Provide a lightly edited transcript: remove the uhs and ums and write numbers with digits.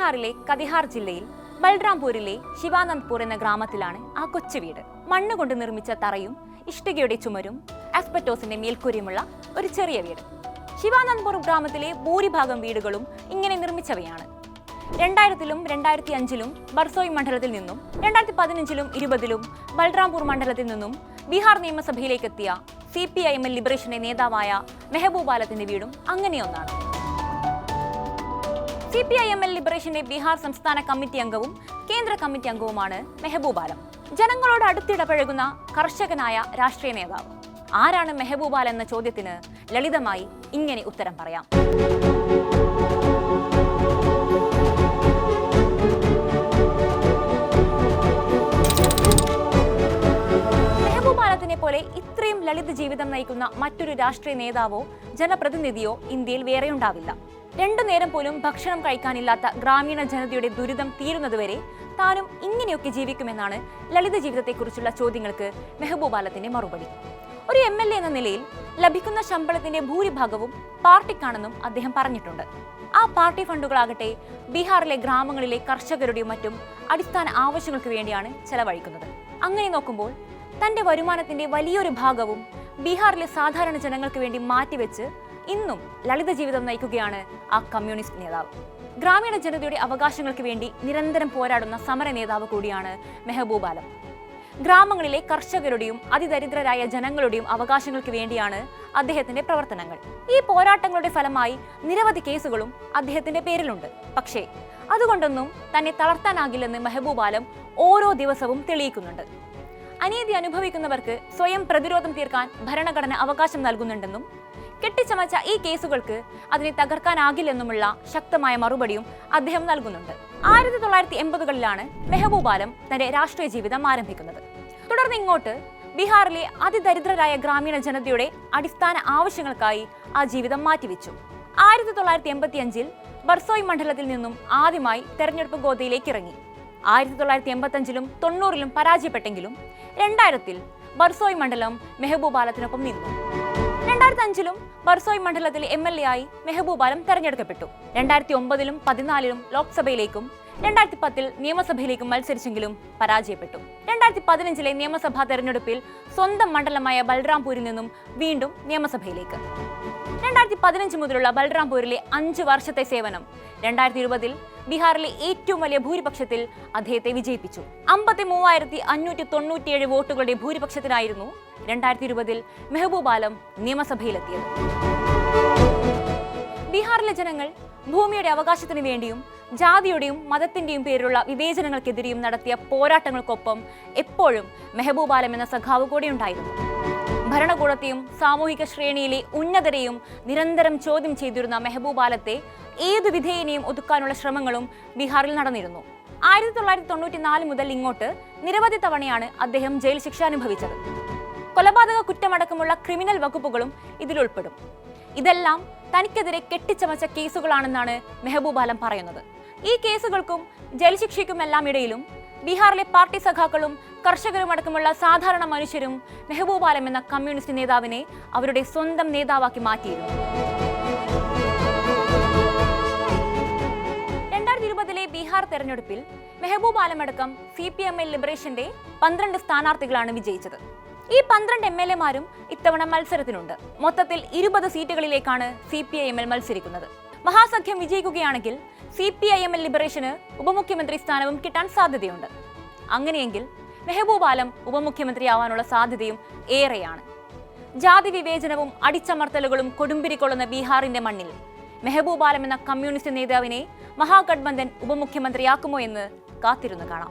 ബീഹാറിലെ കതിഹാർ ജില്ലയിൽ ബൽറാംപൂരിലെ ശിവാനന്ദ്പൂർ എന്ന ഗ്രാമത്തിലാണ് ആ കൊച്ചു വീട്. മണ്ണുകൊണ്ട് നിർമ്മിച്ച തറയും ഇഷ്ടികയുടെ ചുമരും ആസ്പെറ്റോസിന്റെ മേൽക്കൂരയുമുള്ള ഒരു ചെറിയ വീട്. ശിവാനന്ദ്പൂർ ഗ്രാമത്തിലെ ഭൂരിഭാഗം വീടുകളും ഇങ്ങനെ നിർമ്മിച്ചവയാണ്. 2000-ലും 2005-ലും ബർസോയ് മണ്ഡലത്തിൽ നിന്നും 2015-ലും 20-ലും ബൽറാംപൂർ മണ്ഡലത്തിൽ നിന്നും ബീഹാർ നിയമസഭയിലേക്കെത്തിയ CPIML ലിബറേഷന്റെ നേതാവായ മെഹബൂബ് ആലത്തിന്റെ വീടും അങ്ങനെയൊന്നാണ്. CPIML ലിബറേഷന്റെ ബീഹാർ സംസ്ഥാന കമ്മിറ്റി അംഗവും കേന്ദ്ര കമ്മിറ്റി അംഗവുമാണ് മെഹബൂബ് ആലം. ജനങ്ങളോട് അടുത്തിടപഴകുന്ന കർഷകനായ രാഷ്ട്രീയ നേതാവ്. ആരാണ് മെഹബൂബ് ആലം എന്ന ചോദ്യത്തിന് ലളിതമായി ഇങ്ങനെ ഉത്തരം പറയാം. മെഹബൂബ് ആലത്തിനെ പോലെ ഇത്രയും ലളിത ജീവിതം നയിക്കുന്ന മറ്റൊരു രാഷ്ട്രീയ നേതാവോ ജനപ്രതിനിധിയോ ഇന്ത്യയിൽ വേറെ ഉണ്ടാവില്ല. 2 നേരം പോലും ഭക്ഷണം കഴിക്കാനില്ലാത്ത ഗ്രാമീണ ജനതയുടെ ദുരിതം തീരുന്നതുവരെ താനും ഇങ്ങനെയൊക്കെ ജീവിക്കുമെന്നാണ് ലളിത ജീവിതത്തെക്കുറിച്ചുള്ള ചോദ്യങ്ങൾക്ക് മെഹബൂബ് ആലത്തിന്റെ മറുപടി. ഒരു MLA എന്ന നിലയിൽ ലഭിക്കുന്ന ശമ്പളത്തിന്റെ ഭൂരിഭാഗവും പാർട്ടിക്കാണെന്നും അദ്ദേഹം പറഞ്ഞിട്ടുണ്ട്. ആ പാർട്ടി ഫണ്ടുകളാകട്ടെ ബീഹാറിലെ ഗ്രാമങ്ങളിലെ കർഷകരുടെയും മറ്റും അടിസ്ഥാന ആവശ്യങ്ങൾക്ക് വേണ്ടിയാണ് ചെലവഴിക്കുന്നത്. അങ്ങനെ നോക്കുമ്പോൾ തന്റെ വരുമാനത്തിന്റെ വലിയൊരു ഭാഗവും ബീഹാറിലെ സാധാരണ ജനങ്ങൾക്ക് വേണ്ടി മാറ്റിവെച്ച് ഇന്നും ലളിത ജീവിതം നയിക്കുകയാണ് ആ കമ്മ്യൂണിസ്റ്റ് നേതാവ്. ഗ്രാമീണ ജനതയുടെ അവകാശങ്ങൾക്ക് വേണ്ടി നിരന്തരം പോരാടുന്ന സമര നേതാവ് കൂടിയാണ് മെഹബൂബ് ആലം. ഗ്രാമങ്ങളിലെ കർഷകരുടെയും അതിദരിദ്രരായ ജനങ്ങളുടെയും അവകാശങ്ങൾക്ക് വേണ്ടിയാണ് അദ്ദേഹത്തിന്റെ പ്രവർത്തനങ്ങൾ. ഈ പോരാട്ടങ്ങളുടെ ഫലമായി നിരവധി കേസുകളും അദ്ദേഹത്തിന്റെ പേരിലുണ്ട്. പക്ഷേ അതുകൊണ്ടൊന്നും തന്നെ തളർത്താനാകില്ലെന്ന് മെഹബൂബ് ആലം ഓരോ ദിവസവും തെളിയിക്കുന്നുണ്ട്. അനീതി അനുഭവിക്കുന്നവർക്ക് സ്വയം പ്രതിരോധം തീർക്കാൻ ഭരണഘടന അവകാശം നൽകുന്നുണ്ടെന്നും കെട്ടിച്ചമച്ച ഈ കേസുകൾക്ക് അതിനെ തകർക്കാനാകില്ലെന്നുമുള്ള ശക്തമായ മറുപടിയും അദ്ദേഹം നൽകുന്നുണ്ട്. 1980-കളിലാണ് മെഹബൂബ് ആലം തന്റെ രാഷ്ട്രീയ ജീവിതം ആരംഭിക്കുന്നത്. തുടർന്ന് ഇങ്ങോട്ട് ബീഹാറിലെ അതിദരിദ്രരായ ഗ്രാമീണ ജനതയുടെ അടിസ്ഥാന ആവശ്യങ്ങൾക്കായി ആ ജീവിതം മാറ്റിവെച്ചു. 1985-ൽ ബർസോയ് മണ്ഡലത്തിൽ നിന്നും ആദ്യമായി തെരഞ്ഞെടുപ്പ് ഗോതയിലേക്ക് ഇറങ്ങി. 1985-ലും 90-ലും പരാജയപ്പെട്ടെങ്കിലും 2000-ൽ ബർസോയ് മണ്ഡലം മെഹബൂബ് ആലത്തിനൊപ്പം നിന്നു. 2005-ലും ബർസോയ് മണ്ഡലത്തിലെ MLA ആയി മെഹബൂബ് ആലം തെരഞ്ഞെടുക്കപ്പെട്ടു. 2009-ലും 2014-ലും ലോക്സഭയിലേക്കും 2010-ൽ നിയമസഭയിലേക്കും മത്സരിച്ചെങ്കിലും പരാജയപ്പെട്ടു. 2015-ലെ നിയമസഭാ തെരഞ്ഞെടുപ്പിൽ സ്വന്തം മണ്ഡലമായ ബൽറാംപൂരിൽ നിന്നും വീണ്ടും നിയമസഭയിലേക്ക്. 2015 മുതലുള്ള ബൽറാംപൂരിലെ 5 വർഷത്തെ സേവനം 2020-ൽ ബീഹാറിലെ ഏറ്റവും വലിയ ഭൂരിപക്ഷത്തിൽ അദ്ദേഹത്തെ വിജയിപ്പിച്ചു. 53,597 വോട്ടുകളുടെ ഭൂരിപക്ഷത്തിനായിരുന്നു 2020-ൽ മെഹബൂബ് ആലം നിയമസഭയിലെത്തിയത്. ബീഹാറിലെ ജനങ്ങൾ ഭൂമിയുടെ അവകാശത്തിന് വേണ്ടിയും ജാതിയുടെയും മതത്തിന്റെയും പേരിലുള്ള വിവേചനങ്ങൾക്കെതിരെയും നടത്തിയ പോരാട്ടങ്ങൾക്കൊപ്പം എപ്പോഴും മെഹബൂബ് ആലം എന്ന സഖാവ് കൂടെയുണ്ടായിരുന്നു. ഭരണകൂടത്തെയും സാമൂഹിക ശ്രേണിയിലെ ഉന്നതരെയും നിരന്തരം ചോദ്യം ചെയ്തിരുന്ന മെഹബൂബ് ആലത്തെ ഏതു വിധേയനെയും ഒതുക്കാനുള്ള ശ്രമങ്ങളും ബീഹാറിൽ നടന്നിരുന്നു. 1994 മുതൽ ഇങ്ങോട്ട് നിരവധി തവണയാണ് അദ്ദേഹം ജയിൽ ശിക്ഷ അനുഭവിച്ചത്. കൊലപാതക കുറ്റമടക്കമുള്ള ക്രിമിനൽ വകുപ്പുകളും ഇതിലുൾപ്പെടും. ഇതെല്ലാം തനിക്കെതിരെ കെട്ടിച്ചമച്ച കേസുകളാണെന്നാണ് മെഹബൂബ് ആലം പറയുന്നത്. ഈ കേസുകൾക്കും ജയിൽ ശിക്ഷയ്ക്കുമെല്ലാം ഇടയിലും ബീഹാറിലെ പാർട്ടി സഖാക്കളും കർഷകരുമടക്കമുള്ള സാധാരണ മനുഷ്യരും മെഹബൂബ് ആലം എന്ന കമ്മ്യൂണിസ്റ്റ് നേതാവിനെ അവരുടെ സ്വന്തം നേതാവാക്കി മാറ്റിയിരുന്നു. 2020-ലെ ബീഹാർ തെരഞ്ഞെടുപ്പിൽ മെഹബൂബ് ആലം അടക്കം CPIML ലിബറേഷന്റെ 12 സ്ഥാനാർത്ഥികളാണ് വിജയിച്ചത്. ഈ 12 MLA-മാരും ഇത്തവണ മത്സരത്തിനുണ്ട്. മൊത്തത്തിൽ 20 സീറ്റുകളിലേക്കാണ് CPIML മത്സരിക്കുന്നത്. മഹാസഖ്യം വിജയിക്കുകയാണെങ്കിൽ CPIML ലിബറേഷന് ഉപമുഖ്യമന്ത്രി സ്ഥാനവും കിട്ടാൻ സാധ്യതയുണ്ട്. അങ്ങനെയെങ്കിൽ മെഹബൂബ് ആലം ഉപമുഖ്യമന്ത്രിയാവാനുള്ള സാധ്യതയും ഏറെയാണ്. ജാതി വിവേചനവും അടിച്ചമർത്തലുകളും കൊടുമ്പിരിക്കൊള്ളുന്ന ബീഹാറിന്റെ മണ്ണിൽ മെഹബൂബ് ആലം എന്ന കമ്മ്യൂണിസ്റ്റ് നേതാവിനെ മഹാഗഠബന്ധൻ ഉപമുഖ്യമന്ത്രിയാക്കുമോ എന്ന് കാത്തിരുന്ന് കാണാം.